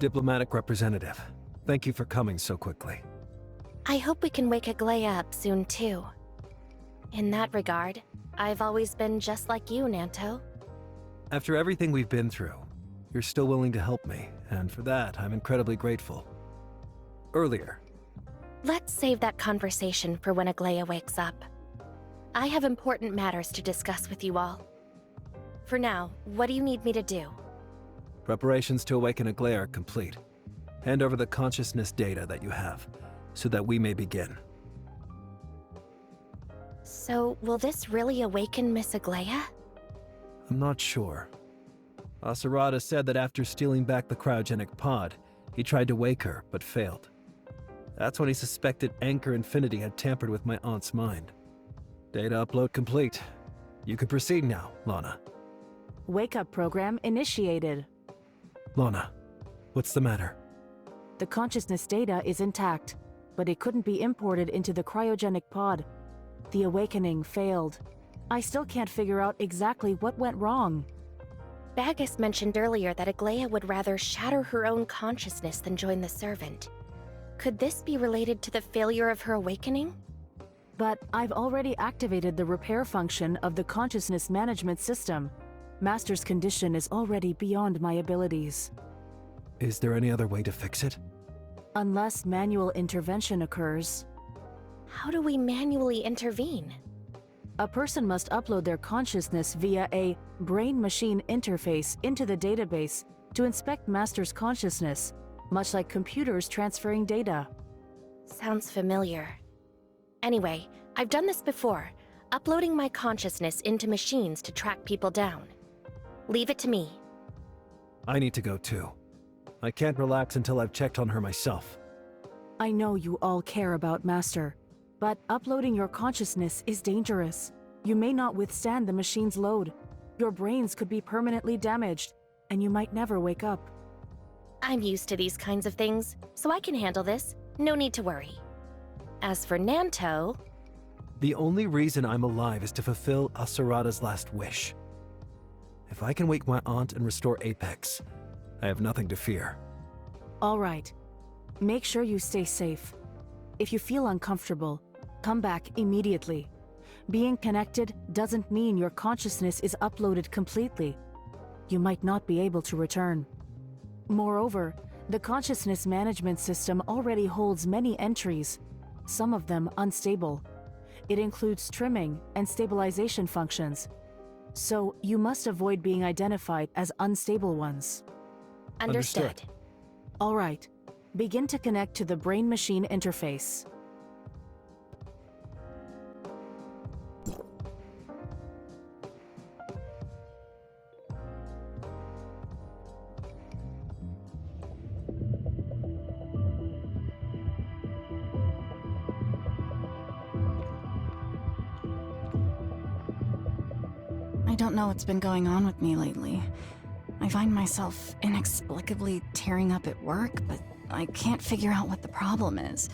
Diplomatic representative, thank you for coming so quickly. I hope we can wake Agleia up soon, too. In that regard, I've always been just like you, Nanto. After everything we've been through, you're still willing to help me, and for that, I'm incredibly grateful. Earlier. Let's save that conversation for when Agleia wakes up. I have important matters to discuss with you all. For now, what do you need me to do? Preparations to awaken Agleia are complete. Hand over the consciousness data that you have, so that we may begin. So, will this really awaken Miss Agleia? I'm not sure. Asarada said that after stealing back the cryogenic pod, he tried to wake her, but failed. That's when he suspected Anchor Infinity had tampered with my aunt's mind. Data upload complete. You can proceed now, Lana. Wake-up program initiated. Lana, what's the matter? The consciousness data is intact, but it couldn't be imported into the cryogenic pod. The awakening failed. I still can't figure out exactly what went wrong. Baggis mentioned earlier that Agleia would rather shatter her own consciousness than join the Servant. Could this be related to the failure of her awakening? But I've already activated the repair function of the consciousness management system. Master's condition is already beyond my abilities. Is there any other way to fix it? Unless manual intervention occurs. How do we manually intervene? A person must upload their consciousness via a brain-machine interface into the database to inspect Master's consciousness, much like computers transferring data. Sounds familiar. Anyway, I've done this before, uploading my consciousness into machines to track people down. Leave it to me. I need to go too. I can't relax until I've checked on her myself. I know you all care about Master, but uploading your consciousness is dangerous. You may not withstand the machine's load. Your brains could be permanently damaged, and you might never wake up. I'm used to these kinds of things, so I can handle this. No need to worry. As for Nanto... The only reason I'm alive is to fulfill Asarada's last wish. If I can wake my aunt and restore Apex, I have nothing to fear. All right. Make sure you stay safe. If you feel uncomfortable, come back immediately. Being connected doesn't mean your consciousness is uploaded completely. You might not be able to return. Moreover, the consciousness management system already holds many entries, some of them unstable. It includes trimming and stabilization functions. So you must avoid being identified as unstable ones. Understood. All right. Begin to connect to the brain-machine interface. I don't know what's been going on with me lately. I find myself inexplicably tearing up at work, but I can't figure out what the problem is.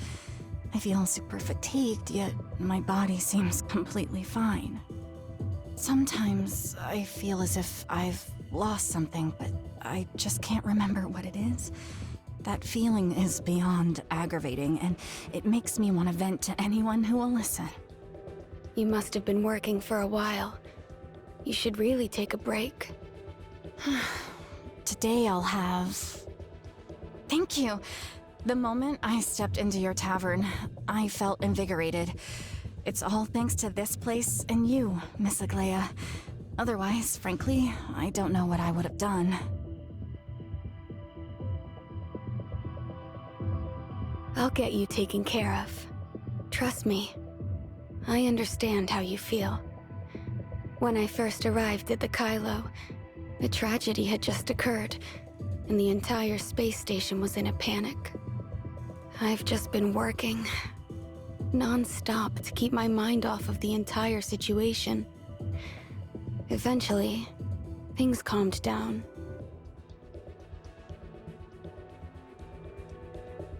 I feel super fatigued, yet my body seems completely fine. Sometimes I feel as if I've lost something, but I just can't remember what it is. That feeling is beyond aggravating, and it makes me want to vent to anyone who will listen. You must have been working for a while. You should really take a break. Today I'll have... Thank you. The moment I stepped into your tavern, I felt invigorated. It's all thanks to this place and you, Miss Agleia. Otherwise, frankly, I don't know what I would have done. I'll get you taken care of. Trust me. I understand how you feel. When I first arrived at the Kylo, the tragedy had just occurred, and the entire space station was in a panic. I've just been working non-stop to keep my mind off of the entire situation. Eventually, things calmed down.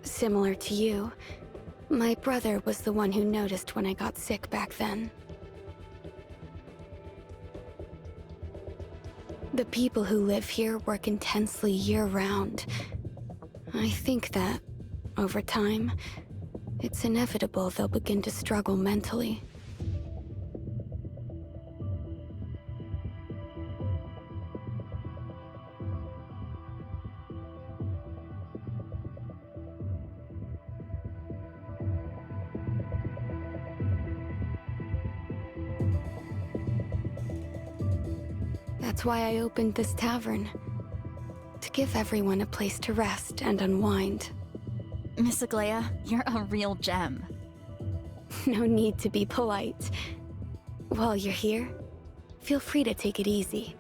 Similar to you, my brother was the one who noticed when I got sick back then. The people who live here work intensely year-round. I think that, over time, it's inevitable they'll begin to struggle mentally. That's why I opened this tavern. To give everyone a place to rest and unwind. Miss Agleia, you're a real gem. No need to be polite. While you're here, feel free to take it easy.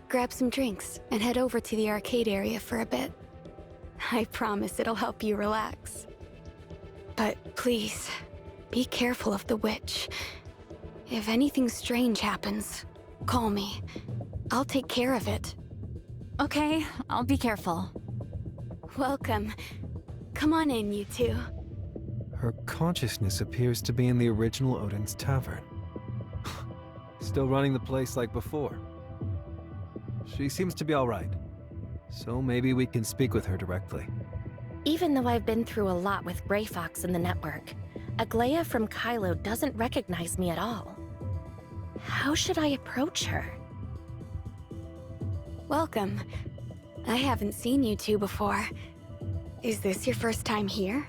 Grab some drinks and head over to the arcade area for a bit. I promise it'll help you relax. But please, be careful of the witch. If anything strange happens, call me. I'll take care of it. Okay, I'll be careful. Welcome. Come on in, you two. Her consciousness appears to be in the original Odin's tavern. Still running the place like before. She seems to be all right. So maybe we can speak with her directly. Even though I've been through a lot with Grey Fox in the network, Agleia from Kylo doesn't recognize me at all. How should I approach her? Welcome. I haven't seen you two before. Is this your first time here?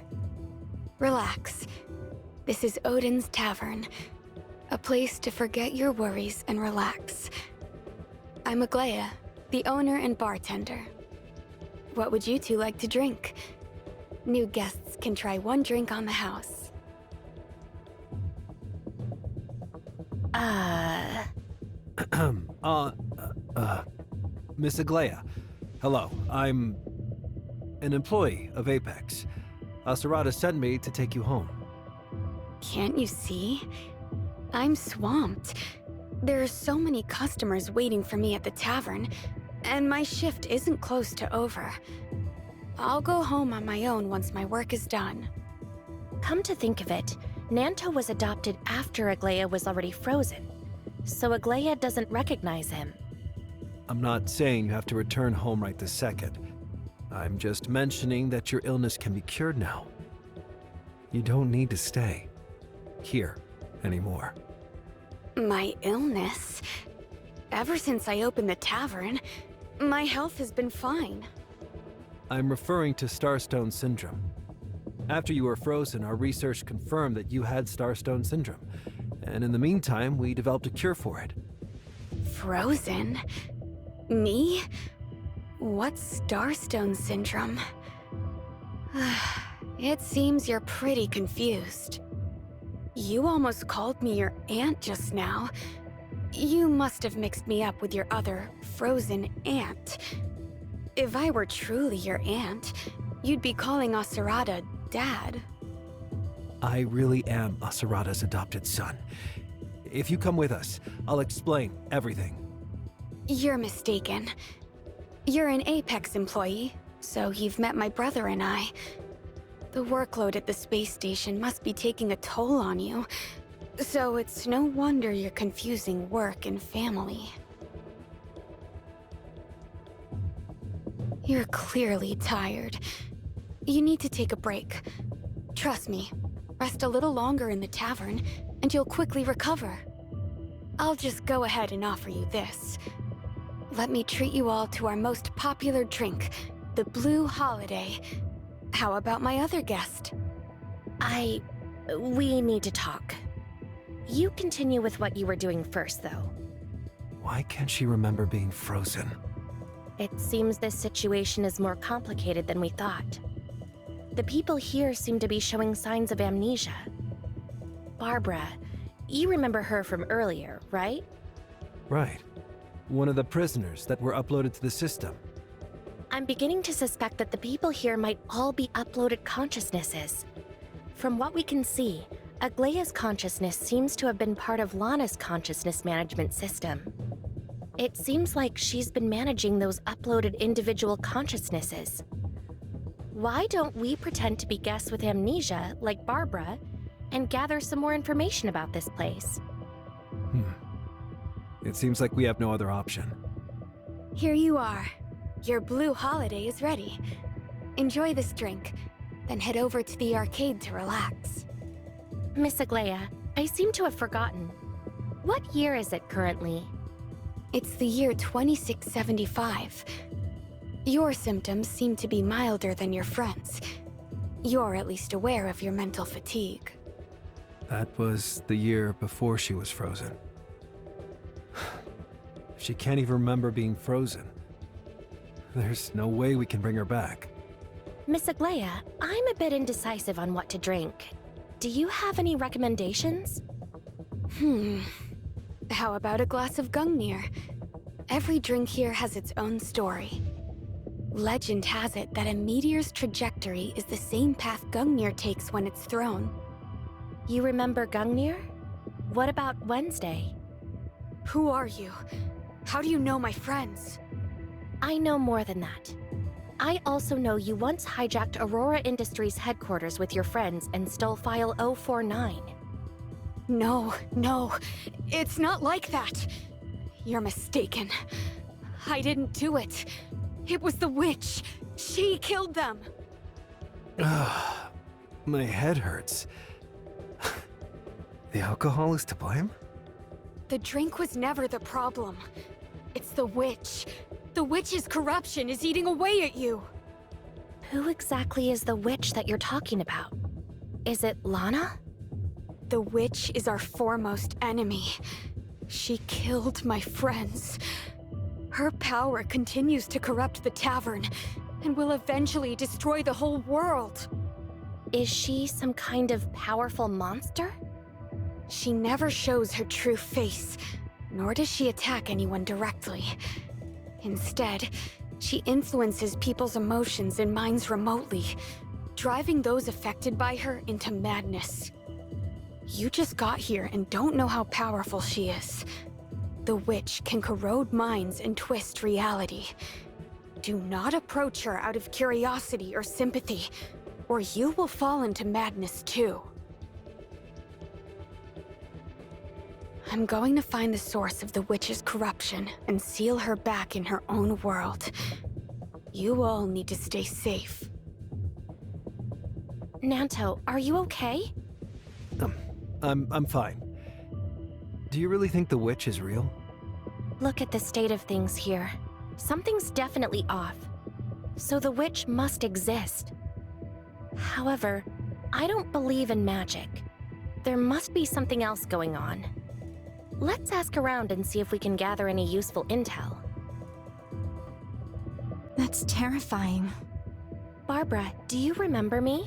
Relax. This is Odin's Tavern, a place to forget your worries and relax. I'm Agleia, the owner and bartender. What would you two like to drink? New guests can try one drink on the house. Miss Agleia, hello. I'm an employee of Apex. Acerada sent me to take you home. Can't you see? I'm swamped. There are so many customers waiting for me at the tavern, and my shift isn't close to over. I'll go home on my own once my work is done. Come to think of it, Nanto was adopted after Agleia was already frozen, so Agleia doesn't recognize him. I'm not saying you have to return home right this second. I'm just mentioning that your illness can be cured now. You don't need to stay here anymore. My illness? Ever since I opened the tavern, my health has been fine. I'm referring to Starstone Syndrome. After you were frozen, our research confirmed that you had Starstone Syndrome. And in the meantime, we developed a cure for it. Frozen? Me? What's Starstone Syndrome? It seems you're pretty confused. You almost called me your aunt just now. You must have mixed me up with your other frozen aunt. If I were truly your aunt, you'd be calling Acerada Dad. I really am Acerada's adopted son. If you come with us, I'll explain everything. You're mistaken. You're an Apex employee, so you've met my brother and I. The workload at the space station must be taking a toll on you, so it's no wonder you're confusing work and family. You're clearly tired. You need to take a break. Trust me, rest a little longer in the tavern, and you'll quickly recover. I'll just go ahead and offer you this. Let me treat you all to our most popular drink, the Blue Holiday. How about my other guest? We need to talk. You continue with what you were doing first, though. Why can't she remember being frozen? It seems this situation is more complicated than we thought. The people here seem to be showing signs of amnesia. Barbara, you remember her from earlier, right? Right. One of the prisoners that were uploaded to the system. I'm beginning to suspect that the people here might all be uploaded consciousnesses. From what we can see, Agleia's consciousness seems to have been part of Lana's consciousness management system. It seems like she's been managing those uploaded individual consciousnesses. Why don't we pretend to be guests with amnesia, like Barbara, and gather some more information about this place? It seems like we have no other option. Here you are. Your Blue Holiday is ready. Enjoy this drink, then head over to the arcade to relax. Miss Agleia, I seem to have forgotten. What year is it currently? It's the year 2675. Your symptoms seem to be milder than your friends. You're at least aware of your mental fatigue. That was the year before she was frozen. She can't even remember being frozen. There's no way we can bring her back. Miss Agleia, I'm a bit indecisive on what to drink. Do you have any recommendations? How about a glass of Gungnir? Every drink here has its own story. Legend has it that a meteor's trajectory is the same path Gungnir takes when it's thrown. You remember Gungnir? What about Wednesday? Who are you? How do you know my friends? I know more than that. I also know you once hijacked Aurora Industries headquarters with your friends and stole File 049. No, it's not like that. You're mistaken. I didn't do it. It was the witch. She killed them. My head hurts. The alcohol is to blame? The drink was never the problem. It's the witch. The witch's corruption is eating away at you. Who exactly is the witch that you're talking about? Is it Lana? The witch is our foremost enemy. She killed my friends. Her power continues to corrupt the tavern, and will eventually destroy the whole world. Is she some kind of powerful monster? She never shows her true face, nor does she attack anyone directly. Instead, she influences people's emotions and minds remotely, driving those affected by her into madness. You just got here and don't know how powerful she is. The witch can corrode minds and twist reality. Do not approach her out of curiosity or sympathy, or you will fall into madness too. I'm going to find the source of the witch's corruption and seal her back in her own world. You all need to stay safe. Nanto, are you okay? I'm fine. Do you really think the witch is real? Look at the state of things here. Something's definitely off. So the witch must exist. However, I don't believe in magic. There must be something else going on. Let's ask around and see if we can gather any useful intel. That's terrifying. Barbara, do you remember me?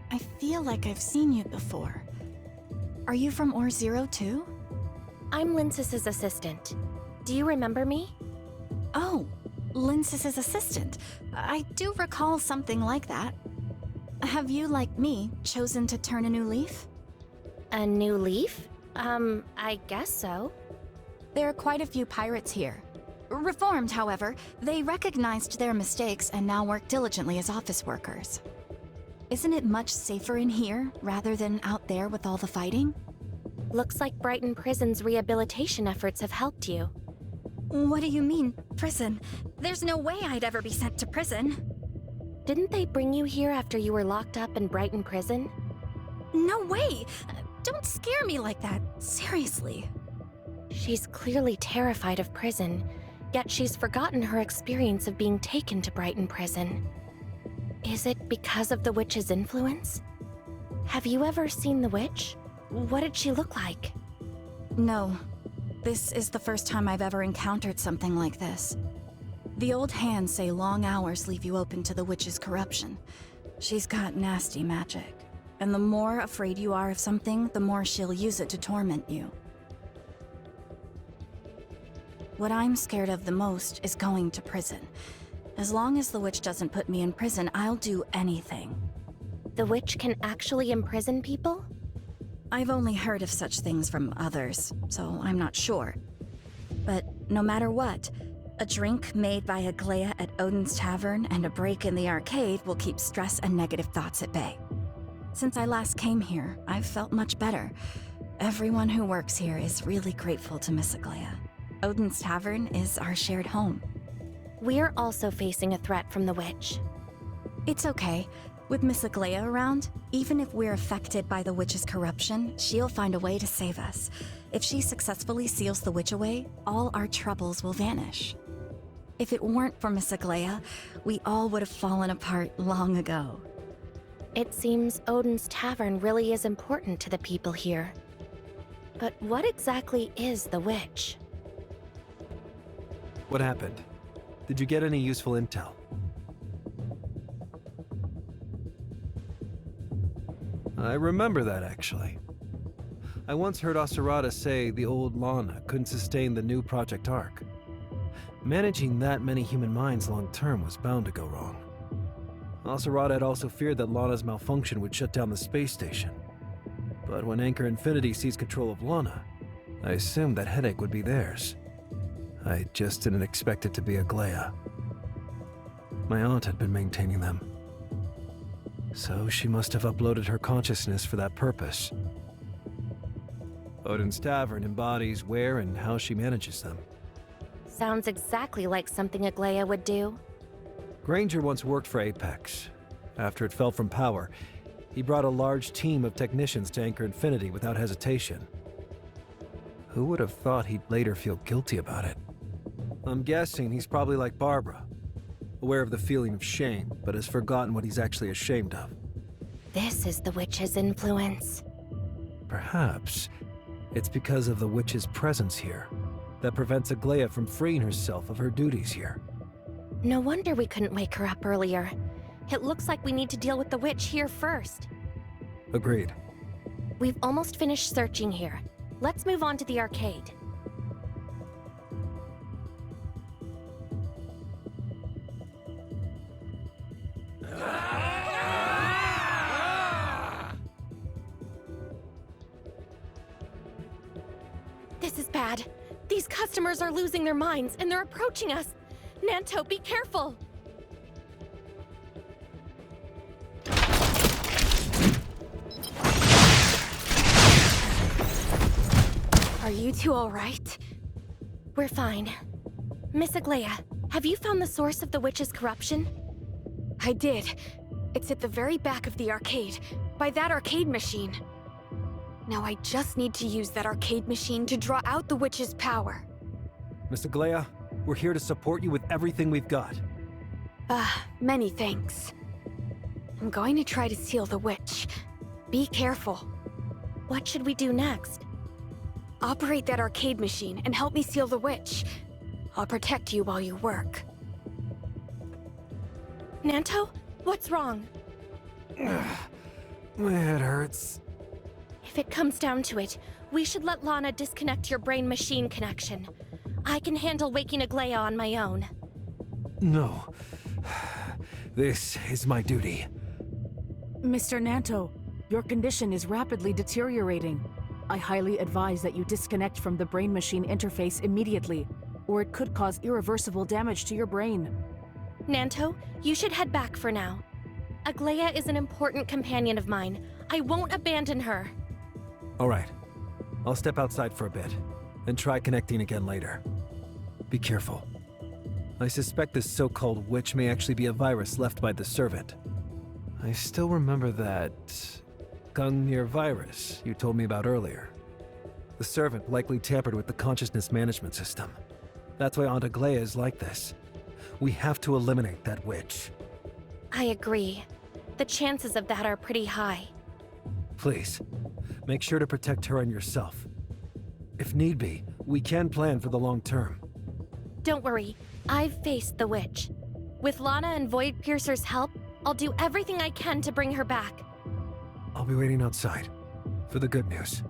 I feel like I've seen you before. Are you from Or Zero too? I'm Linsis's assistant. Do you remember me? Oh, Linsis's assistant. I do recall something like that. Have you, like me, chosen to turn a new leaf? A new leaf? I guess so. There are quite a few pirates here. Reformed, however, they recognized their mistakes and now work diligently as office workers. Isn't it much safer in here, rather than out there with all the fighting? Looks like Brighton Prison's rehabilitation efforts have helped you. What do you mean, prison? There's no way I'd ever be sent to prison. Didn't they bring you here after you were locked up in Brighton Prison? No way! Don't scare me like that, seriously. She's clearly terrified of prison, yet she's forgotten her experience of being taken to Brighton Prison. Is it because of the witch's influence? Have you ever seen the witch? What did she look like? No. This is the first time I've ever encountered something like this. The old hands say long hours leave you open to the witch's corruption. She's got nasty magic. And the more afraid you are of something, the more she'll use it to torment you. What I'm scared of the most is going to prison. As long as the witch doesn't put me in prison, I'll do anything. The witch can actually imprison people? I've only heard of such things from others, so I'm not sure. But no matter what, a drink made by Agleia at Odin's Tavern and a break in the arcade will keep stress and negative thoughts at bay. Since I last came here, I've felt much better. Everyone who works here is really grateful to Miss Agleia. Odin's Tavern is our shared home. We're also facing a threat from the witch. It's okay. With Miss Agleia around, even if we're affected by the witch's corruption, she'll find a way to save us. If she successfully seals the witch away, all our troubles will vanish. If it weren't for Miss Agleia, we all would have fallen apart long ago. It seems Odin's Tavern really is important to the people here. But what exactly is the witch? What happened? Did you get any useful intel? I remember that, actually. I once heard Acerada say the old Lana couldn't sustain the new Project Ark. Managing that many human minds long-term was bound to go wrong. Acerada had also feared that Lana's malfunction would shut down the space station. But when Anchor Infinity seized control of Lana, I assumed that headache would be theirs. I just didn't expect it to be Agleia. My aunt had been maintaining them. So she must have uploaded her consciousness for that purpose. Odin's Tavern embodies where and how she manages them. Sounds exactly like something Agleia would do. Granger once worked for Apex. After it fell from power, he brought a large team of technicians to Anchor Infinity without hesitation. Who would have thought he'd later feel guilty about it? I'm guessing he's probably like Barbara, aware of the feeling of shame, but has forgotten what he's actually ashamed of. This is the witch's influence. Perhaps it's because of the witch's presence here that prevents Agleia from freeing herself of her duties here. No wonder we couldn't wake her up earlier. It looks like we need to deal with the witch here first. Agreed. We've almost finished searching here. Let's move on to the arcade. This is bad. These customers are losing their minds and they're approaching us. Nanto, be careful! Are you two all right? We're fine. Miss Agleia, have you found the source of the witch's corruption? I did. It's at the very back of the arcade, by that arcade machine. Now I just need to use that arcade machine to draw out the witch's power. Miss Agleia, we're here to support you with everything we've got. Many thanks. I'm going to try to seal the witch. Be careful. What should we do next? Operate that arcade machine and help me seal the witch. I'll protect you while you work. Nanto, what's wrong? My head hurts. If it comes down to it, we should let Lana disconnect your brain-machine connection. I can handle waking Agleia on my own. No. This is my duty. Mr. Nanto, your condition is rapidly deteriorating. I highly advise that you disconnect from the brain-machine interface immediately, or it could cause irreversible damage to your brain. Nanto, you should head back for now. Agleia is an important companion of mine. I won't abandon her. All right. I'll step outside for a bit, and try connecting again later. Be careful. I suspect this so-called witch may actually be a virus left by the servant. I still remember that Gungnir virus you told me about earlier. The servant likely tampered with the consciousness management system. That's why Aunt Agleia is like this. We have to eliminate that witch. I agree. The chances of that are pretty high. Please, make sure to protect her and yourself. If need be, we can plan for the long term. Don't worry, I've faced the witch. With Lana and Voidpiercer's help, I'll do everything I can to bring her back. I'll be waiting outside for the good news.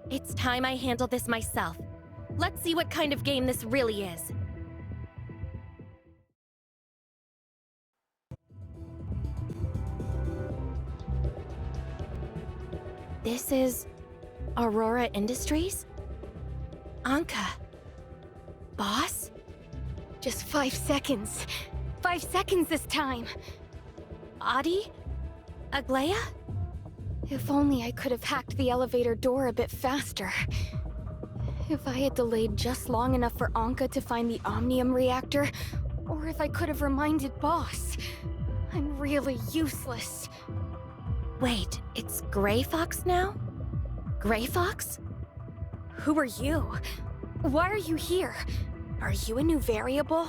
It's time I handle this myself. Let's see what kind of game this really is. This is Aurora Industries? Anka. Boss? Just 5 seconds. 5 seconds this time. Adi? Agleia? If only I could have hacked the elevator door a bit faster. If I had delayed just long enough for Anka to find the Omnium reactor, or Or if I could have reminded Boss. I'm really useless. Wait, it's Gray Fox now? Gray Fox? Who are you? Why are you here? Are you a new variable?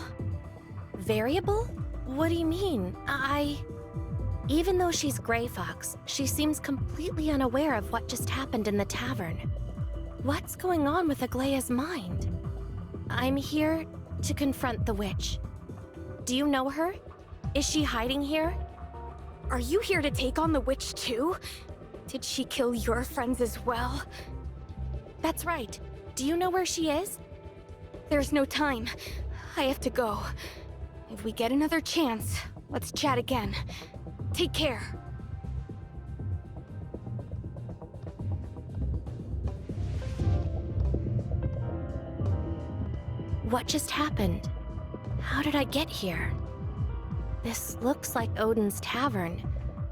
Variable? What do you mean? Even though she's Gray Fox, she seems completely unaware of what just happened in the tavern. What's going on with Agleia's mind? I'm here to confront the witch. Do you know her? Is she hiding here? Are you here to take on the witch too? Did she kill your friends as well? That's right. Do you know where she is? There's no time. I have to go. If we get another chance, let's chat again. Take care. What just happened? How did I get here? This looks like Odin's tavern,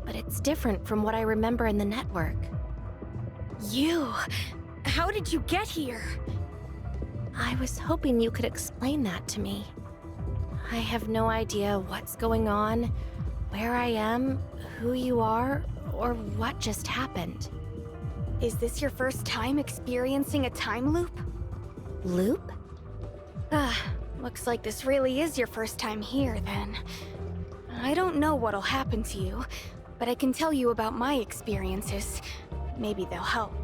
but it's different from what I remember in the network. You! How did you get here? I was hoping you could explain that to me. I have no idea what's going on, where I am, who you are, or what just happened. Is this your first time experiencing a time loop? Loop? Looks like this really is your first time here, then. I don't know what'll happen to you, but I can tell you about my experiences. Maybe they'll help.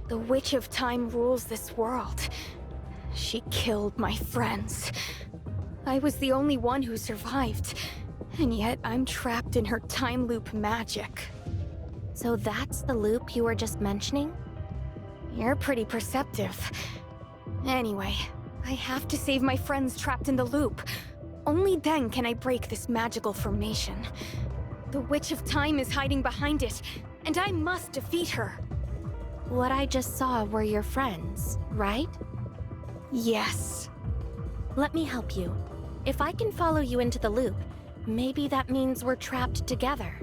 The Witch of Time rules this world. She killed my friends. I was the only one who survived, and yet I'm trapped in her time loop magic. So that's the loop you were just mentioning? You're pretty perceptive. Anyway, I have to save my friends trapped in the loop. Only then can I break this magical formation. The Witch of Time is hiding behind it, and I must defeat her. What I just saw were your friends, right? Yes. Let me help you. If I can follow you into the loop, maybe that means we're trapped together.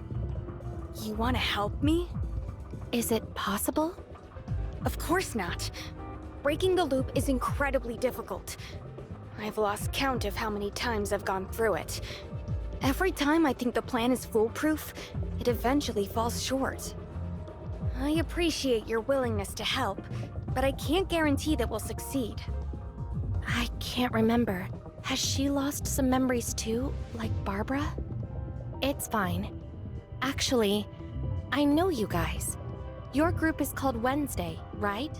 You want to help me? Is it possible? Of course not. Breaking the loop is incredibly difficult. I've lost count of how many times I've gone through it. Every time I think the plan is foolproof, it eventually falls short. I appreciate your willingness to help, but I can't guarantee that we'll succeed. I can't remember. Has she lost some memories too, like Barbara? It's fine. Actually, I know you guys. Your group is called Wednesday, right?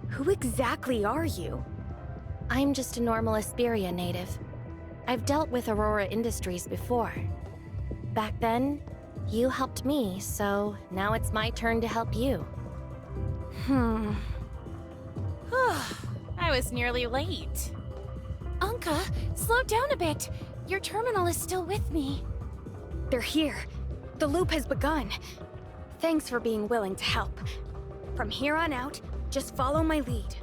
Who exactly are you? I'm just a normal Asperia native. I've dealt with Aurora Industries before. Back then, you helped me, so now it's my turn to help you. I was nearly late. Anka, slow down a bit. Your terminal is still with me. They're here. The loop has begun. Thanks for being willing to help. From here on out, just follow my lead.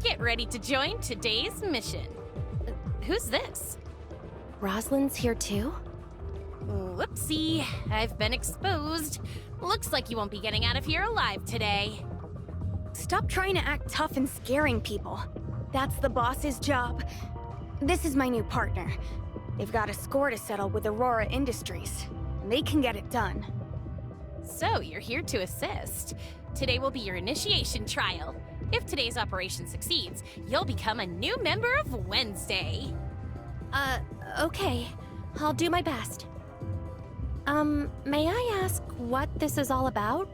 Get ready to join today's mission. Who's this? Rosalind's here too? Whoopsie, I've been exposed. Looks like you won't be getting out of here alive today. Stop trying to act tough and scaring people. That's the boss's job. This is my new partner. They've got a score to settle with Aurora Industries. They can get it done. So, you're here to assist. Today will be your initiation trial. If today's operation succeeds, you'll become a new member of Wednesday. Okay. I'll do my best. May I ask what this is all about?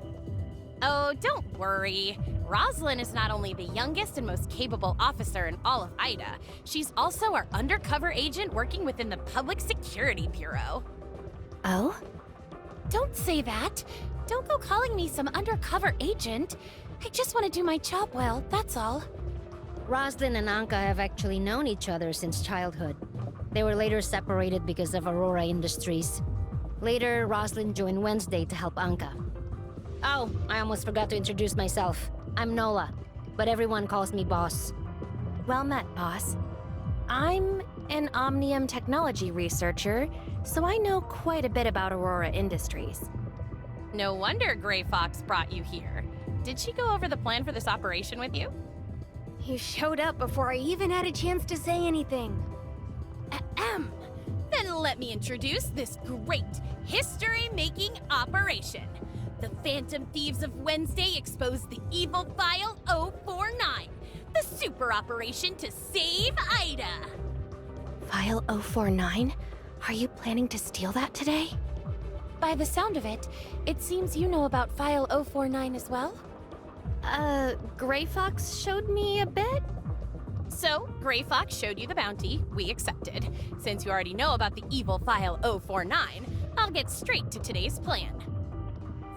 Oh, don't worry. Rosalind is not only the youngest and most capable officer in all of Ida, she's also our undercover agent working within the Public Security Bureau. Oh? Don't say that. Don't go calling me some undercover agent. I just want to do my job well, that's all. Rosalind and Anka have actually known each other since childhood. They were later separated because of Aurora Industries. Later, Rosalind joined Wednesday to help Anka. Oh, I almost forgot to introduce myself. I'm Nola, but everyone calls me Boss. Well met, boss. I'm an Omnium technology researcher, so I know quite a bit about Aurora Industries. No wonder Gray Fox brought you here. Did she go over the plan for this operation with you? You showed up before I even had a chance to say anything. Ahem. Then let me introduce this great history-making operation. The Phantom Thieves of Wednesday expose the evil file 049, the super operation to save Ida. File 049? Are you planning to steal that today? By the sound of it, it seems you know about File 049 as well? Gray Fox showed me a bit? So, Gray Fox showed you the bounty, we accepted. Since you already know about the evil File 049, I'll get straight to today's plan.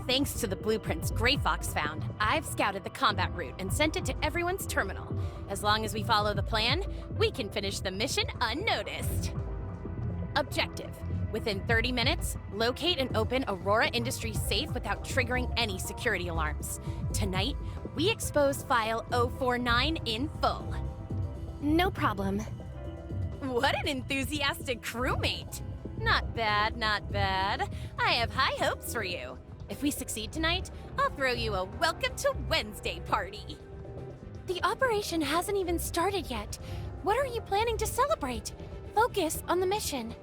Thanks to the blueprints Gray Fox found, I've scouted the combat route and sent it to everyone's terminal. As long as we follow the plan, we can finish the mission unnoticed. Objective: within 30 minutes, locate and open Aurora Industries safe without triggering any security alarms. Tonight, we expose File 049 in full. No problem. What an enthusiastic crewmate! Not bad, not bad. I have high hopes for you. If we succeed tonight, I'll throw you a Welcome to Wednesday party. The operation hasn't even started yet. What are you planning to celebrate? Focus on the mission.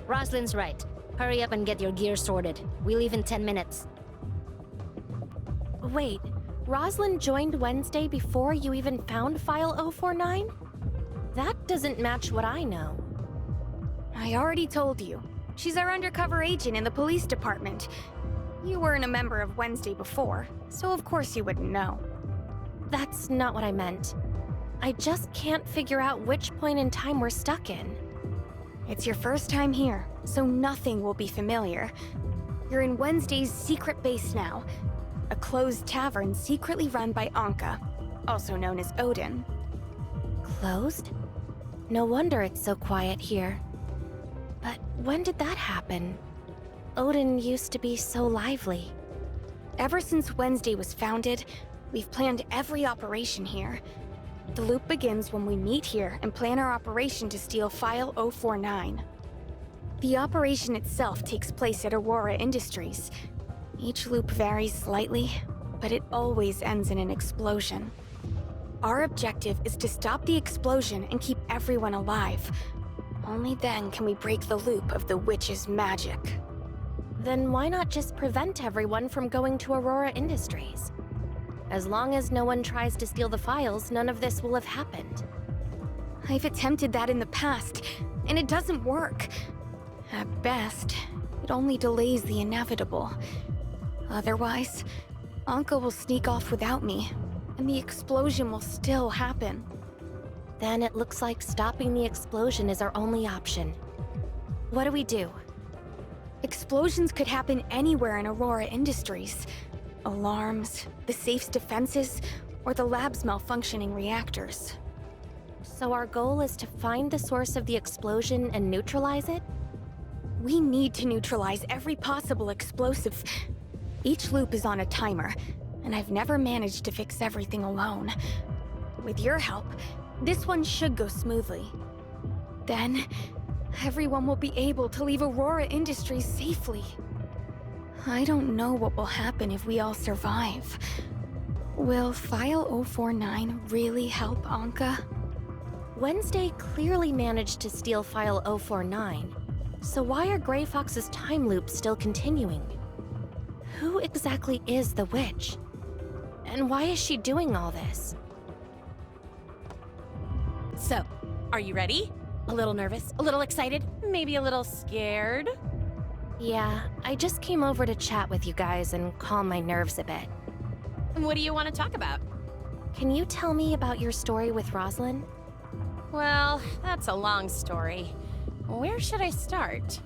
Rosalind's right. Hurry up and get your gear sorted. We leave in 10 minutes. Wait, Rosalind joined Wednesday before you even found File 049? That doesn't match what I know. I already told you. She's our undercover agent in the police department. You weren't a member of Wednesday before, so of course you wouldn't know. That's not what I meant. I just can't figure out which point in time we're stuck in. It's your first time here, so nothing will be familiar. You're in Wednesday's secret base now, a closed tavern secretly run by Anka, also known as Odin. Closed? No wonder it's so quiet here. But when did that happen? Odin used to be so lively. Ever since Wednesday was founded, we've planned every operation here. The loop begins when we meet here and plan our operation to steal File 049. The operation itself takes place at Aurora Industries. Each loop varies slightly, but it always ends in an explosion. Our objective is to stop the explosion and keep everyone alive. Only then can we break the loop of the witch's magic. Then why not just prevent everyone from going to Aurora Industries? As long as no one tries to steal the files, none of this will have happened. I've attempted that in the past, and it doesn't work. At best, it only delays the inevitable. Otherwise, Anka will sneak off without me, and the explosion will still happen. Then it looks like stopping the explosion is our only option. What do we do? Explosions could happen anywhere in Aurora Industries. Alarms, the safe's defenses, or the lab's malfunctioning reactors. So our goal is to find the source of the explosion and neutralize it? We need to neutralize every possible explosive. Each loop is on a timer, and I've never managed to fix everything alone. With your help, this one should go smoothly. Then, everyone will be able to leave Aurora Industries safely. I don't know what will happen if we all survive. Will File 049 really help Anka? Wednesday clearly managed to steal File 049. So why are Gray Fox's time loops still continuing? Who exactly is the witch? And why is she doing all this? So, are you ready? A little nervous, a little excited, maybe a little scared? Yeah, I just came over to chat with you guys and calm my nerves a bit. What do you want to talk about? Can you tell me about your story with Rosalind? Well, that's a long story. Where should I start?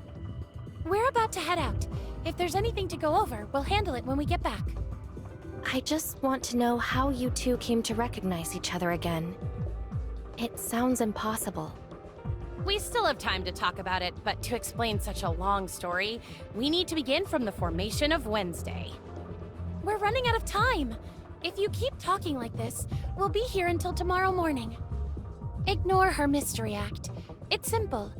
We're about to head out. If there's anything to go over, we'll handle it when we get back. I just want to know how you two came to recognize each other again. It sounds impossible. We still have time to talk about it, but to explain such a long story, we need to begin from the formation of Wednesday. We're running out of time. If you keep talking like this, we'll be here until tomorrow morning. Ignore her mystery act. It's simple.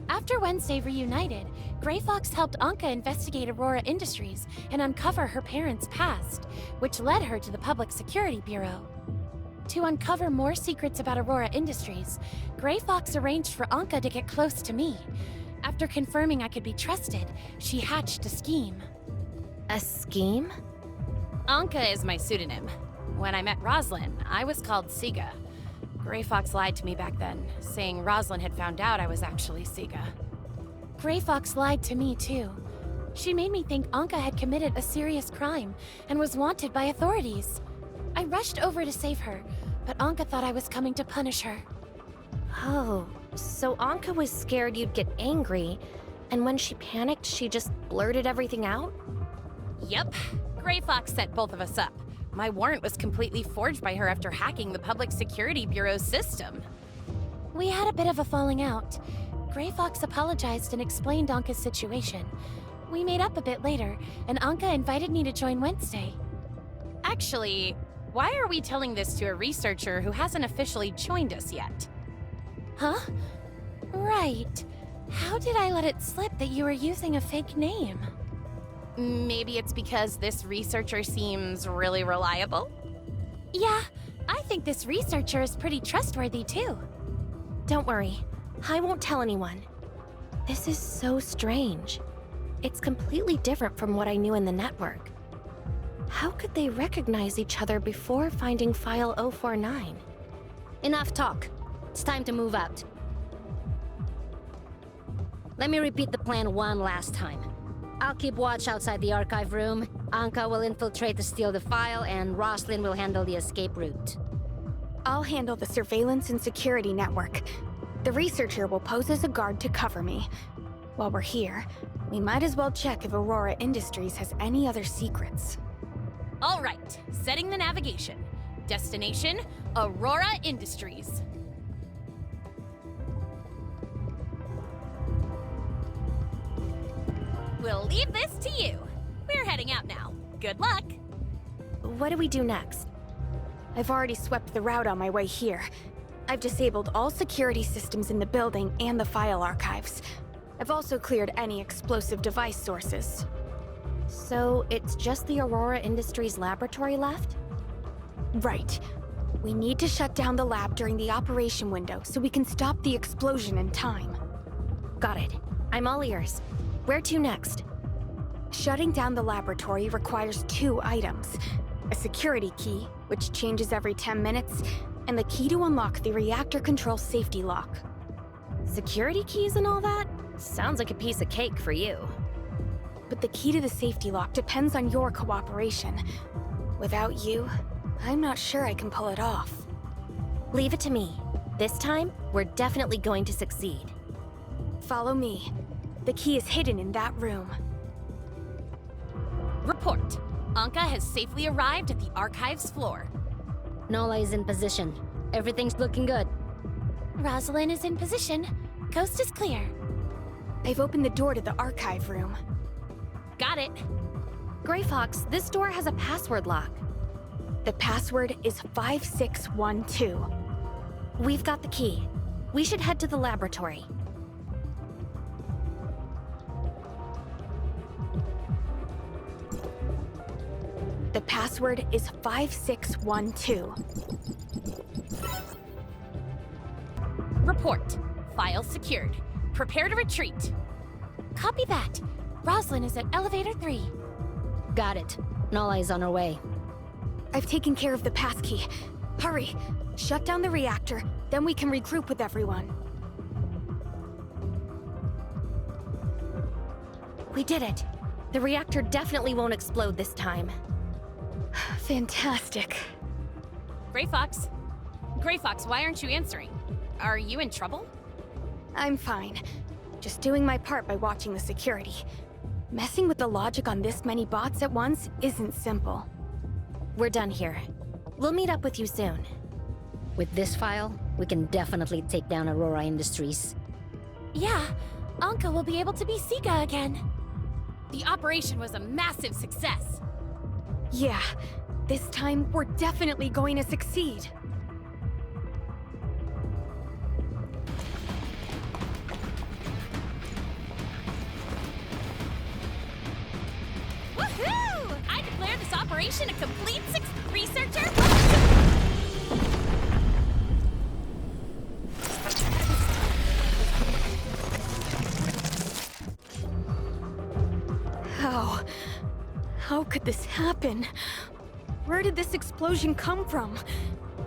After Wednesday reunited, Gray Fox helped Anka investigate Aurora Industries and uncover her parents' past, which led her to the Public Security Bureau. To uncover more secrets about Aurora Industries, Grey Fox arranged for Anka to get close to me. After confirming I could be trusted, she hatched a scheme. A scheme? Anka is my pseudonym. When I met Roslyn, I was called Siga. Grey Fox lied to me back then, saying Roslyn had found out I was actually Siga. Grey Fox lied to me too. She made me think Anka had committed a serious crime and was wanted by authorities. I rushed over to save her, but Anka thought I was coming to punish her. Oh, so Anka was scared you'd get angry, and when she panicked, she just blurted everything out? Yep. Grey Fox set both of us up. My warrant was completely forged by her after hacking the Public Security Bureau's system. We had a bit of a falling out. Grey Fox apologized and explained Anka's situation. We made up a bit later, and Anka invited me to join Wednesday. Actually, why are we telling this to a researcher who hasn't officially joined us yet? Huh? Right. How did I let it slip that you were using a fake name? Maybe it's because this researcher seems really reliable? Yeah, I think this researcher is pretty trustworthy too. Don't worry, I won't tell anyone. This is so strange. It's completely different from what I knew in the network. How could they recognize each other before finding File 049? Enough talk. It's time to move out. Let me repeat the plan one last time. I'll keep watch outside the archive room. Anka will infiltrate to steal the file, and Roslyn will handle the escape route. I'll handle the surveillance and security network. The researcher will pose as a guard to cover me. While we're here, we might as well check if Aurora Industries has any other secrets. All right, setting the navigation. Destination, Aurora Industries. We'll leave this to you. We're heading out now. Good luck. What do we do next? I've already swept the route on my way here. I've disabled all security systems in the building and the file archives. I've also cleared any explosive device sources. So it's just the Aurora Industries laboratory left? Right. We need to shut down the lab during the operation window so we can stop the explosion in time. Got it. I'm all ears. Where to next? Shutting down the laboratory requires 2 items. A security key, which changes every 10 minutes, and the key to unlock the reactor control safety lock. Security keys and all that? Sounds like a piece of cake for you. But the key to the safety lock depends on your cooperation. Without you, I'm not sure I can pull it off. Leave it to me. This time, we're definitely going to succeed. Follow me. The key is hidden in that room. Report. Anka has safely arrived at the archives floor. Nola is in position. Everything's looking good. Rosalind is in position. Coast is clear. I've opened the door to the archive room. Got it. Grey Fox, this door has a password lock. The password is 5612. We've got the key. We should head to the laboratory. The password is 5612. Report. File secured. Prepare to retreat. Copy that. Rosalind is at elevator 3. Got it. Nola is on her way. I've taken care of the passkey. Hurry! Shut down the reactor, then we can regroup with everyone. We did it. The reactor definitely won't explode this time. Fantastic. Grey Fox. Grey Fox, why aren't you answering? Are you in trouble? I'm fine. Just doing my part by watching the security. Messing with the logic on this many bots at once isn't simple. We're done here. We'll meet up with you soon. With this file, we can definitely take down Aurora Industries. Yeah, Anka will be able to be Sika again. The operation was a massive success. Yeah, this time we're definitely going to succeed. Woohoo! I declare this operation a complete success. Researcher, welcome to... How could this happen? Where did this explosion come from?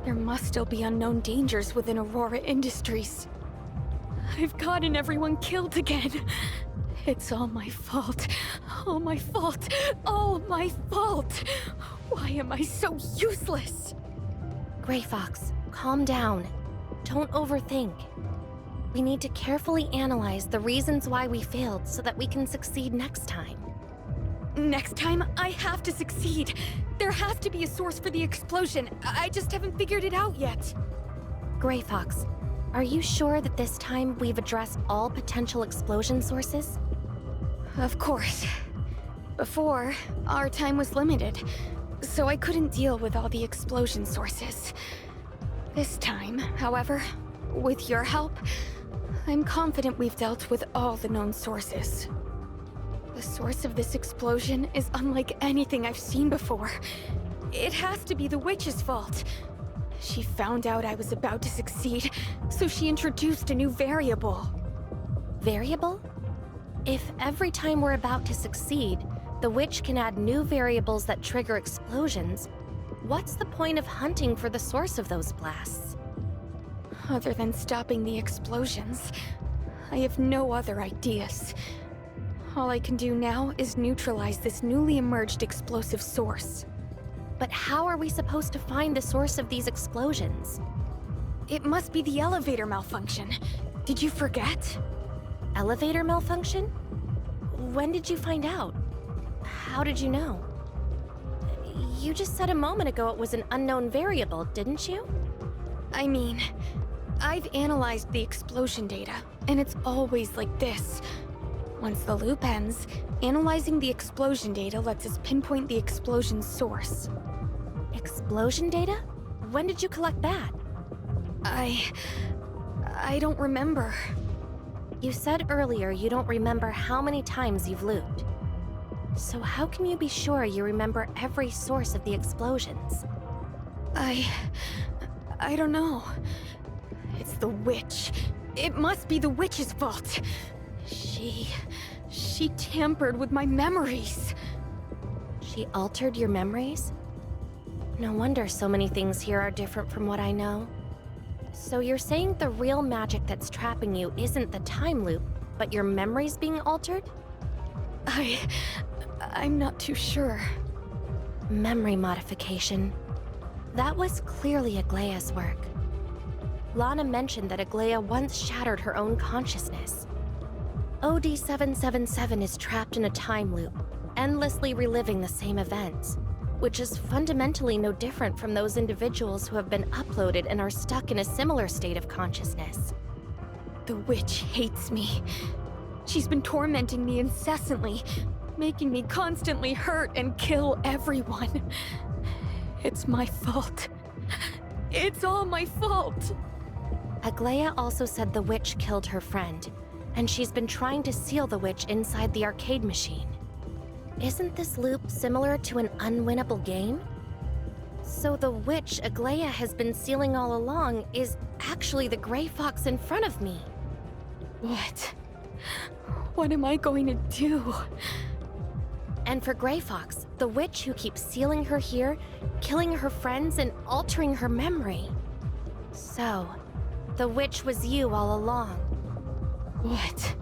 There must still be unknown dangers within Aurora Industries. I've gotten everyone killed again. It's all my fault. All my fault. All my fault. Why am I so useless? Gray Fox, calm down. Don't overthink. We need to carefully analyze the reasons why we failed so that we can succeed next time. Next time, I have to succeed. There has to be a source for the explosion. I just haven't figured it out yet. Gray Fox, are you sure that this time we've addressed all potential explosion sources? Of course. Before, our time was limited, so I couldn't deal with all the explosion sources. This time, however, with your help, I'm confident we've dealt with all the known sources. The source of this explosion is unlike anything I've seen before. It has to be the witch's fault. She found out I was about to succeed, so she introduced a new variable. Variable? If every time we're about to succeed, the witch can add new variables that trigger explosions, what's the point of hunting for the source of those blasts? Other than stopping the explosions, I have no other ideas. All I can do now is neutralize this newly emerged explosive source. But how are we supposed to find the source of these explosions? It must be the elevator malfunction. Did you forget? Elevator malfunction? When did you find out? How did you know? You just said a moment ago it was an unknown variable, didn't you? I mean, I've analyzed the explosion data, and it's always like this. Once the loop ends, analyzing the explosion data lets us pinpoint the explosion's source. Explosion data? When did you collect that? I don't remember. You said earlier you don't remember how many times you've looped. So how can you be sure you remember every source of the explosions? I don't know. It's the witch. It must be the witch's fault. She tampered with my memories. She altered your memories? No wonder so many things here are different from what I know. So you're saying the real magic that's trapping you isn't the time loop, but your memories being altered? I'm not too sure. Memory modification. That was clearly Agleia's work. Lana mentioned that Agleia once shattered her own consciousness. OD-777 is trapped in a time loop, endlessly reliving the same events, which is fundamentally no different from those individuals who have been uploaded and are stuck in a similar state of consciousness. The witch hates me. She's been tormenting me incessantly, making me constantly hurt and kill everyone. It's my fault. It's all my fault. Agleia also said the witch killed her friend, and she's been trying to seal the witch inside the arcade machine. Isn't this loop similar to an unwinnable game? So the witch Agleia has been sealing all along is actually the Gray Fox in front of me. What? What am I going to do? And for Gray Fox, the witch who keeps sealing her here, killing her friends, and altering her memory. So, the witch was you all along. What?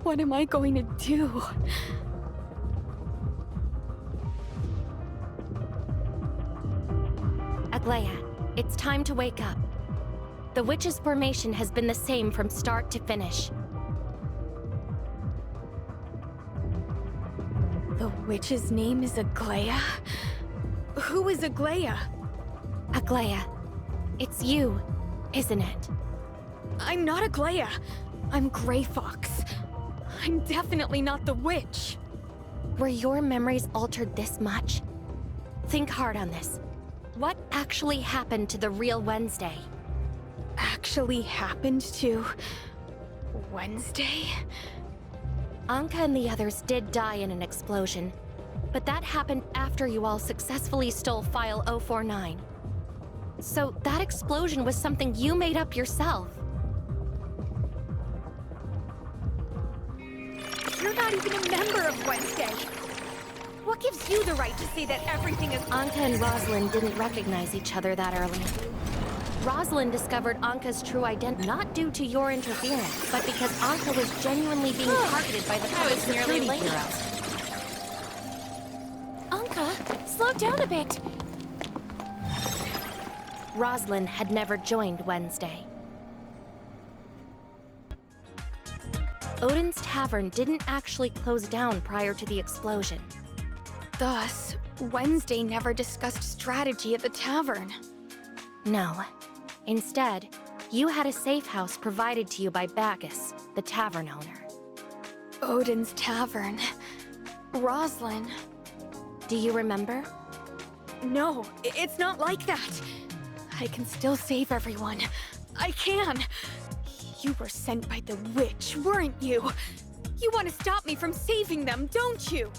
What am I going to do? Agleia, it's time to wake up. The witch's formation has been the same from start to finish. The witch's name is Agleia? Who is Agleia? Agleia, it's you, isn't it? I'm not Agleia. I'm Gray Fox. I'm definitely not the witch. Were your memories altered this much? Think hard on this. What actually happened to the real Wednesday? Actually happened to Wednesday? Anka and the others did die in an explosion, but that happened after you all successfully stole File 049. So that explosion was something you made up yourself. You're You're not even a member of Wednesday. What gives you the right to say that everything is— Anka and Rosalind didn't recognize each other that early. Rosalind discovered Anka's true identity not due to your interference, but because Anka was genuinely being targeted by the public security bureau. Anka, slow down a bit. Rosalind had never joined Wednesday. Odin's Tavern didn't actually close down prior to the explosion. Thus, Wednesday never discussed strategy at the tavern. No. Instead, you had a safe house provided to you by Baggis, the tavern owner. Odin's Tavern. Rosalind. Do you remember? No, it's not like that. I can still save everyone. I can. You were sent by the witch, weren't you? You want to stop me from saving them, don't you?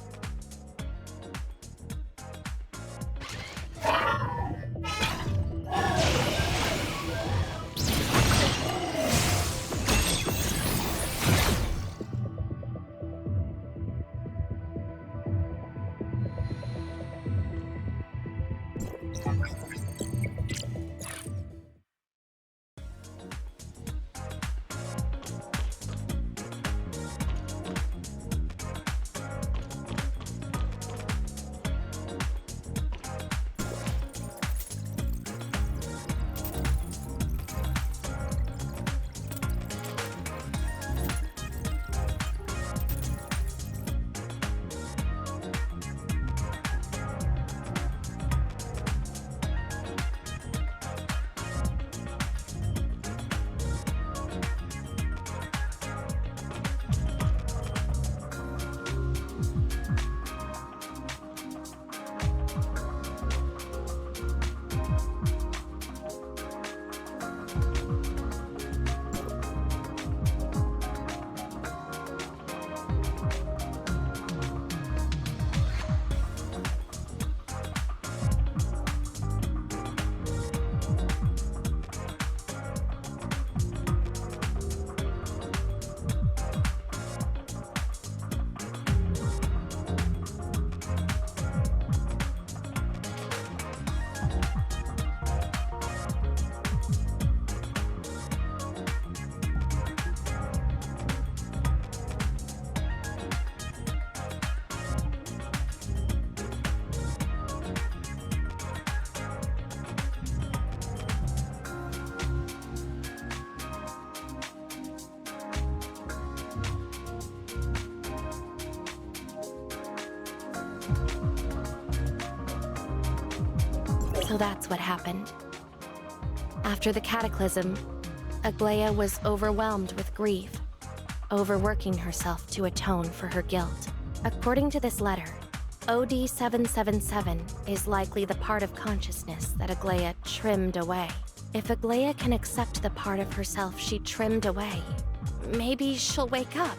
So that's what happened. After the cataclysm, Agleia was overwhelmed with grief, overworking herself to atone for her guilt. According to this letter, OD-777 is likely the part of consciousness that Agleia trimmed away. If Agleia can accept the part of herself she trimmed away, maybe she'll wake up.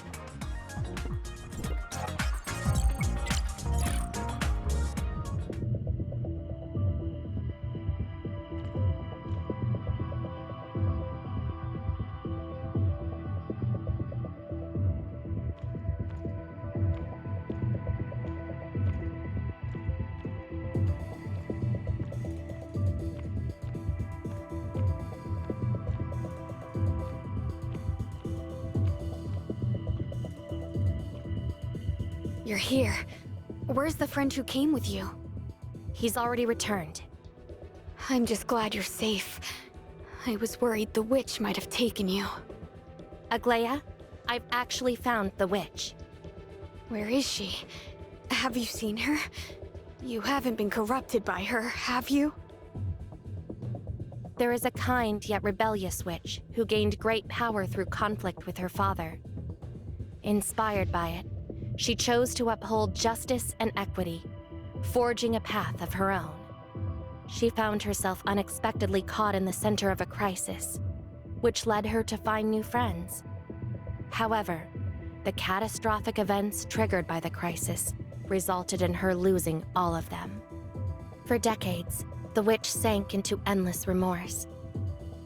You're here. Where's the friend who came with you? He's already returned. I'm just glad you're safe. I was worried the witch might have taken you. Agleia, I've actually found the witch. Where is she? Have you seen her? You haven't been corrupted by her, have you? There is a kind yet rebellious witch who gained great power through conflict with her father. Inspired by it, she chose to uphold justice and equity, forging a path of her own. She found herself unexpectedly caught in the center of a crisis, which led her to find new friends. However, the catastrophic events triggered by the crisis resulted in her losing all of them. For decades, the witch sank into endless remorse.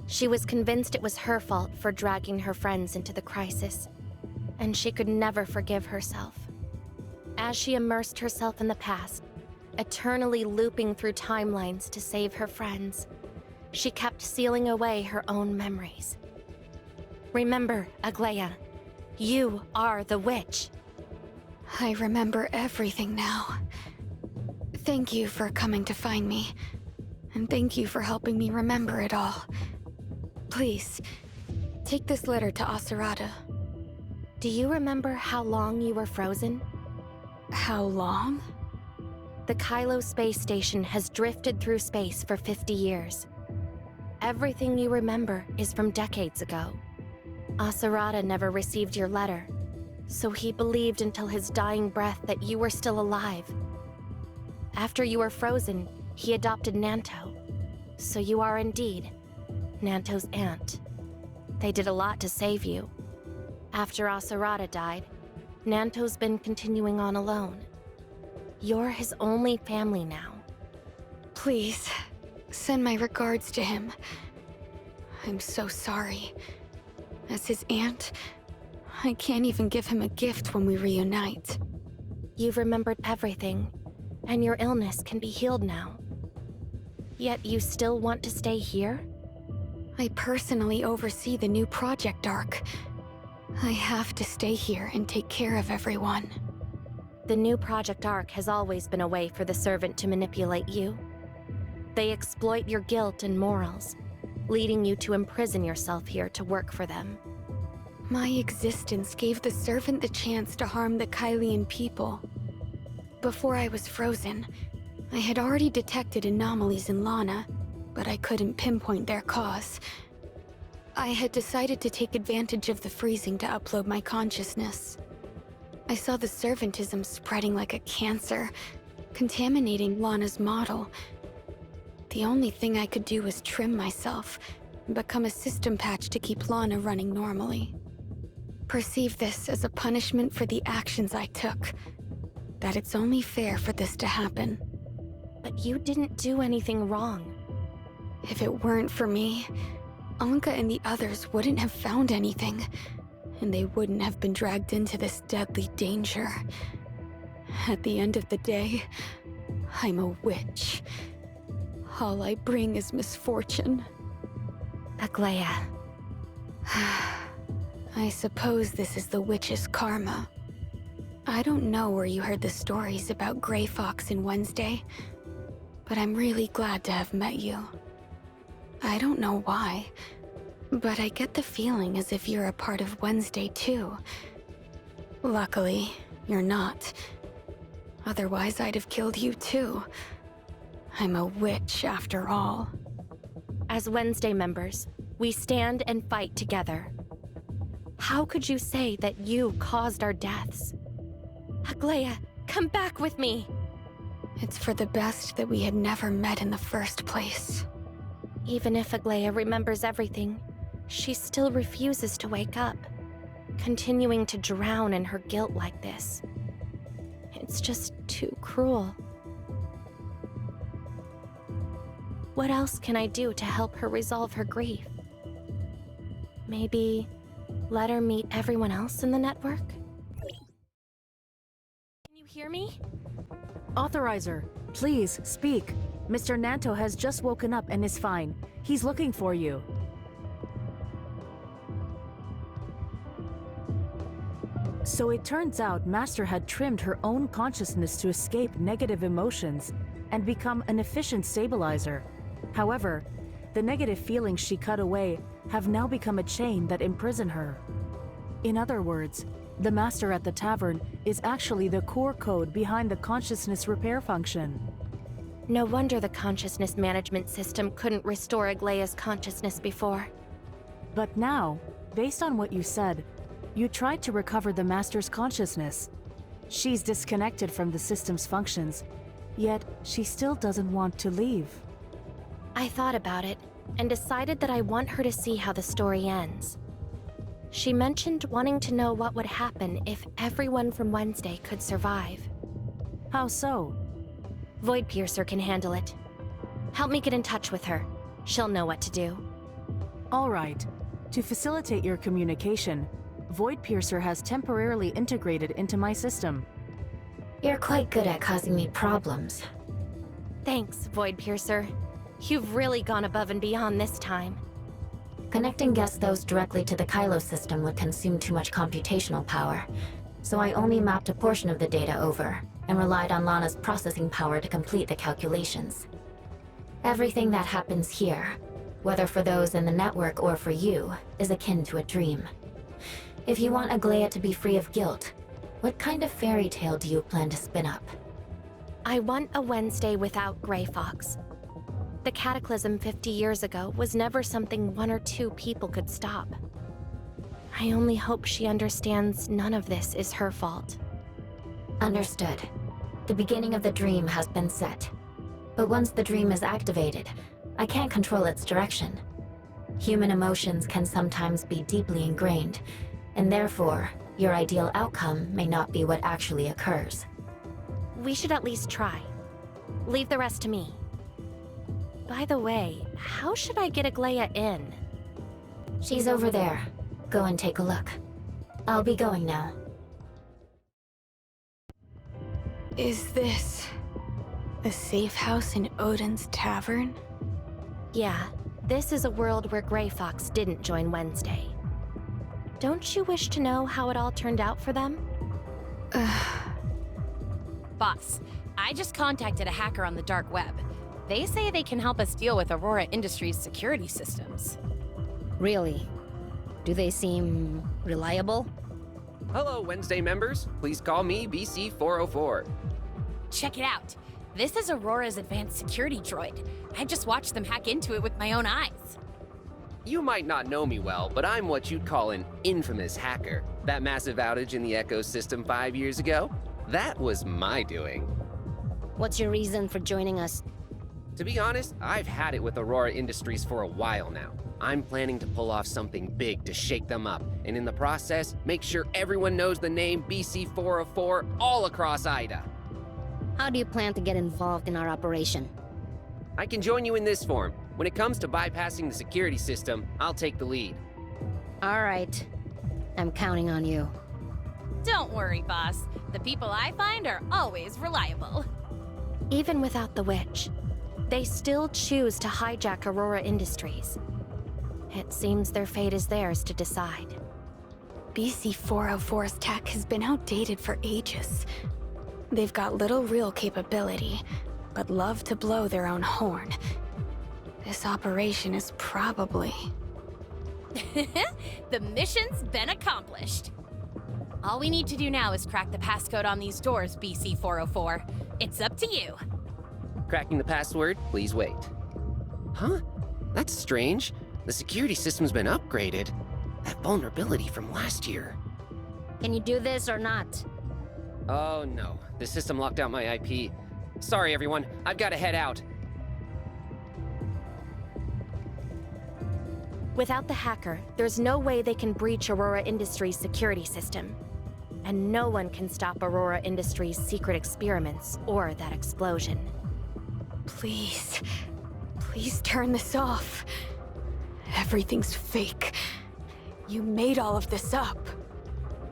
She was convinced it was her fault for dragging her friends into the crisis. and she could never forgive herself. As she immersed herself in the past, eternally looping through timelines to save her friends, she kept sealing away her own memories. Remember, Agleia, you are the witch. I remember everything now. Thank you for coming to find me, and thank you for helping me remember it all. Please, take this letter to Acerada. Do you remember how long you were frozen? How long? The Kylo space station has drifted through space for 50 years. Everything you remember is from decades ago. Acerada never received your letter, so he believed until his dying breath that you were still alive. After you were frozen, he adopted Nanto, so you are indeed Nanto's aunt. They did a lot to save you. After Acerada died, Nanto's been continuing on alone. You're his only family now. Please, send my regards to him. I'm so sorry. As his aunt, I can't even give him a gift when we reunite. You've remembered everything, and your illness can be healed now. Yet you still want to stay here? I personally oversee the new project arc. I have to stay here and take care of everyone. The new Project Arc has always been a way for the Servant to manipulate you. They exploit your guilt and morals, leading you to imprison yourself here to work for them. My existence gave the Servant the chance to harm the Kylian people. Before I was frozen, I had already detected anomalies in Lana, but I couldn't pinpoint their cause. I had decided to take advantage of the freezing to upload my consciousness. I saw the servantism spreading like a cancer, contaminating Lana's model. The only thing I could do was trim myself and become a system patch to keep Lana running normally. Perceive this as a punishment for the actions I took. That it's only fair for this to happen. But you didn't do anything wrong. If it weren't for me, Anka and the others wouldn't have found anything, and they wouldn't have been dragged into this deadly danger. At the end of the day, I'm a witch. All I bring is misfortune. Agleia. I suppose this is the witch's karma. I don't know where you heard the stories about Grey Fox and Wednesday, but I'm really glad to have met you. I don't know why, but I get the feeling as if you're a part of Wednesday too. Luckily, you're not. Otherwise, I'd have killed you too. I'm a witch after all. As Wednesday members, we stand and fight together. How could you say that you caused our deaths? Agleia, come back with me! It's for the best that we had never met in the first place. Even if Agleia remembers everything, she still refuses to wake up, continuing to drown in her guilt like this. It's just too cruel. What else can I do to help her resolve her grief? Maybe let her meet everyone else in the network? Can you hear me? Authorizer, please speak. Mr. Nanto has just woken up and is fine. He's looking for you. So it turns out Master had trimmed her own consciousness to escape negative emotions and become an efficient stabilizer. However, the negative feelings she cut away have now become a chain that imprison her. In other words, the Master at the tavern is actually the core code behind the consciousness repair function. No wonder the consciousness management system couldn't restore Agleia's consciousness before. But now, based on what you said, you tried to recover the Master's consciousness. She's disconnected from the system's functions, yet she still doesn't want to leave. I thought about it and decided that I want her to see how the story ends. She mentioned wanting to know what would happen if everyone from Wednesday could survive. How so? Voidpiercer can handle it. Help me get in touch with her. She'll know what to do. All right. To facilitate your communication, Voidpiercer has temporarily integrated into my system. You're quite good at causing me problems. Thanks, Voidpiercer. You've really gone above and beyond this time. Connecting guest those directly to the Kylo system would consume too much computational power, so I only mapped a portion of the data over, and relied on Lana's processing power to complete the calculations. Everything that happens here, whether for those in the network or for you, is akin to a dream. If you want Agleia to be free of guilt, what kind of fairy tale do you plan to spin up? I want a Wednesday without Grey Fox. The cataclysm 50 years ago was never something one or two people could stop. I only hope she understands none of this is her fault. Understood. The beginning of the dream has been set. But once the dream is activated, I can't control its direction. Human emotions can sometimes be deeply ingrained, and therefore, your ideal outcome may not be what actually occurs. We should at least try. Leave the rest to me. By the way, how should I get Agleia in? She's over there. Go and take a look. I'll be going now. Is this a safe house in Odin's tavern? Yeah, this is a world where Grey Fox didn't join Wednesday. Don't you wish to know how it all turned out for them? Boss, I just contacted a hacker on the dark web. They say they can help us deal with Aurora Industries' security systems. Really? Do they seem reliable? Hello, Wednesday members. Please call me BC404. Check it out. This is Aurora's advanced security droid. I just watched them hack into it with my own eyes. You might not know me well, but I'm what you'd call an infamous hacker. That massive outage in the ecosystem 5 years ago? That was my doing. What's your reason for joining us? To be honest, I've had it with Aurora Industries for a while now. I'm planning to pull off something big to shake them up, and in the process, make sure everyone knows the name BC404 all across Ida. How do you plan to get involved in our operation? I can join you in this form. When it comes to bypassing the security system, I'll take the lead. All right. I'm counting on you. Don't worry, boss. The people I find are always reliable. Even without the witch, they still choose to hijack Aurora Industries. It seems their fate is theirs to decide. BC404's tech has been outdated for ages. They've got little real capability, but love to blow their own horn. This operation is probably... The mission's been accomplished. All we need to do now is crack the passcode on these doors, BC404. It's up to you. Cracking the password, please wait. Huh? That's strange. The security system's been upgraded. That vulnerability from last year. Can you do this or not? Oh no, the system locked out my IP. Sorry everyone, I've got to head out. Without the hacker, there's no way they can breach Aurora Industries' security system. And no one can stop Aurora Industries' secret experiments or that explosion. Please, please turn this off. Everything's fake. You made all of this up.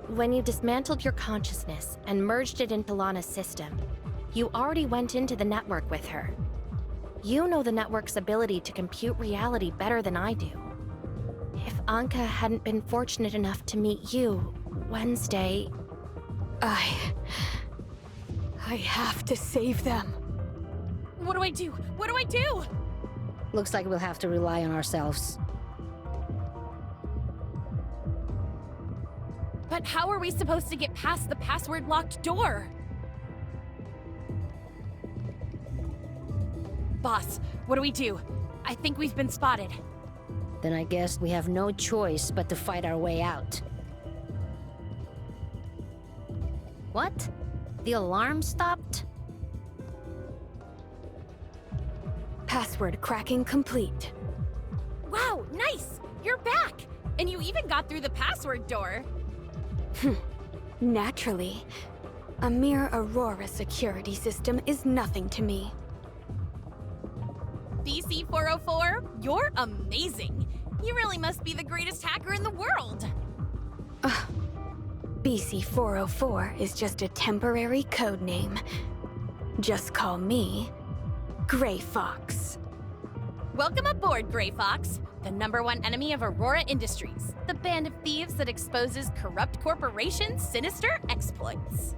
When you dismantled your consciousness and merged it into Lana's system, you already went into the network with her. You know the network's ability to compute reality better than I do. If Anka hadn't been fortunate enough to meet you, Wednesday... I have to save them. What do I do? What do I do? Looks like we'll have to rely on ourselves. But how are we supposed to get past the password-locked door? Boss, what do we do? I think we've been spotted. Then I guess we have no choice but to fight our way out. What? The alarm stopped? Password cracking complete. Wow, nice! You're back! And you even got through the password door. Naturally. A mere Aurora security system is nothing to me. BC404, you're amazing! You really must be the greatest hacker in the world! BC-404 is just a temporary code name. Just call me Gray Fox. Welcome aboard, Gray Fox, the #1 enemy of Aurora Industries, the band of thieves that exposes corrupt corporations' sinister exploits.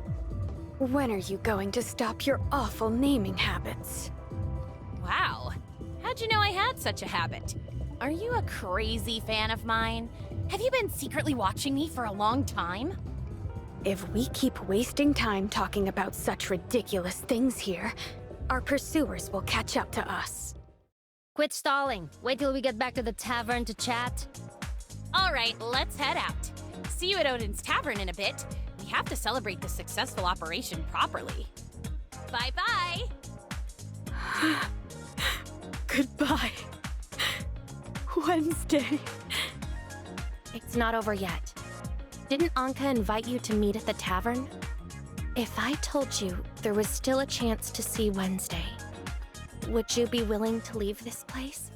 When are you going to stop your awful naming habits? Wow, how'd you know I had such a habit? Are you a crazy fan of mine? Have you been secretly watching me for a long time? If we keep wasting time talking about such ridiculous things here, our pursuers will catch up to us. Quit stalling. Wait till we get back to the tavern to chat. All right, let's head out. See you at Odin's Tavern in a bit. We have to celebrate the successful operation properly. Bye-bye! Goodbye. Wednesday. It's not over yet. Didn't Anka invite you to meet at the tavern? If I told you there was still a chance to see Wednesday, would you be willing to leave this place?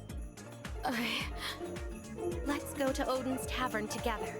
Let's go to Odin's Tavern together.